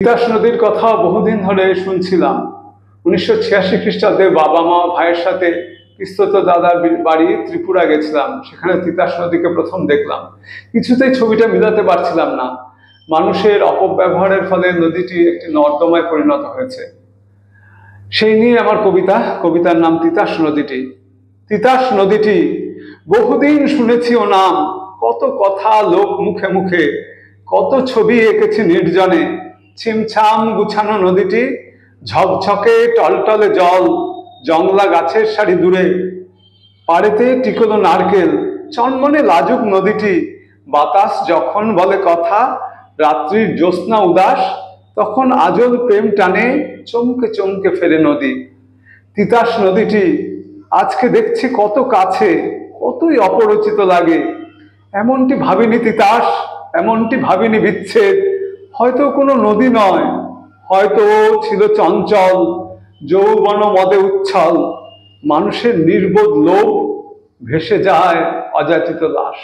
তিতাস নদীর কথা বহুদিন ধরে শুনছিলাম। 1986 খ্রিস্টাব্দে বাবা মা ভাইয়ের সাথে পিস্তত দাদার বাড়ি ত্রিপুরা গেছিলাম। সেখানে তিতাস নদীকে প্রথম দেখলাম। কিছুতেই ছবিটা মিলাতে পারছিলাম না। মানুষের অপব্যবহারের ফলে নদীটি একটি নর্দমায় পরিণত হয়েছে। সেই নিয়ে আমার কবিতার নাম তিতাস নদীটি। তিতাস নদীটি বহুদিন শুনেছি ও নাম, কত কথা লোক মুখে মুখে, কত ছবি এঁকেছি নির্জনে। ছিমছাম গুছানো নদীটি, ঝকঝকে টলটলে জল, জংলা গাছের সারি দূরে, পাড়েতে টিকলো নারকেল, চনমনে লাজুক নদীটি। বাতাস যখন বলে কথা, রাত্রির জ্যোৎস্না উদাস, তখন আজল প্রেম টানে চমকে চমকে ফেরে নদী। তিতাস নদীটি আজকে দেখছি কত কাছে, কতই অপরিচিত লাগে। এমনটি ভাবিনি তিতাস, এমনটি ভাবিনি বিচ্ছেদ। হয়তো কোনো নদী নয়, হয়তো ছিল চঞ্চল যৌবন মদে উচ্ছল, মানুষের নির্বোধ লোভ, ভেসে যায় অযাচিত লাশ।